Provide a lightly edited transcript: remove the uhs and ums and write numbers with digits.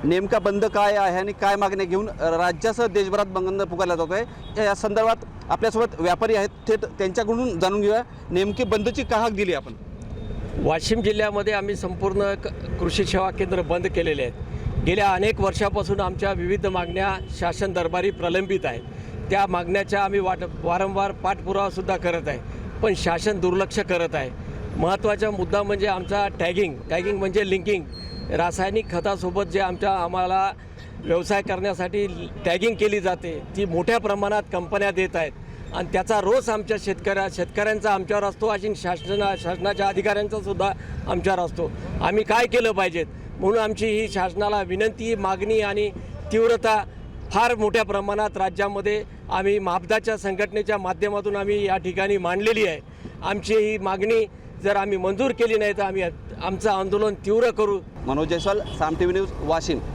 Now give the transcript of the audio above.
नेमका बंद काय आहे आणि काय मागण्या घेऊन राज्यासह देशभरात बंद पुकारला जातो आहे या संदर्भात आपल्यासोबत व्यापारी आहेत, थेट त्यांच्याकडून जाणून घेऊया नेमकी बंदची का हाक दिली आपण. वाशिम जिल्ह्यामध्ये आम्ही संपूर्ण कृषी सेवा केंद्र बंद केलेले आहेत. गेल्या अनेक वर्षापासून आमच्या विविध मागण्या शासन दरबारी प्रलंबित आहेत. त्या मागण्याच्या आम्ही वारंवार पाठपुरावासुद्धा करत आहे, पण शासन दुर्लक्ष करत आहे. महत्त्वाचा मुद्दा म्हणजे आमचा टॅगिंग म्हणजे लिंकिंग. रासायनिक खतासोबत जे आम्हाला व्यवसाय करण्यासाठी टॅगिंग केली जाते ती मोठ्या प्रमाणात कंपन्या देत आहेत आणि त्याचा रोष आमच्या शेतकऱ्यांचा आमच्यावर असतो, अशी शासनाच्या अधिकाऱ्यांचा सुद्धा आमच्यावर असतो. आम्ही काय केलं पाहिजेत म्हणून आमची ही शासनाला विनंती, मागणी आणि तीव्रता फार मोठ्या प्रमाणात राज्यामध्ये आम्ही मापदाच्या संघटनेच्या माध्यमातून आम्ही या ठिकाणी मांडलेली आहे. आमची ही मागणी जर आम्ही मंजूर केली नाही तर आम्ही आमचं आंदोलन तीव्र करू. मनोज जयस्वाल, साम टीव्ही न्यूज, वाशिम.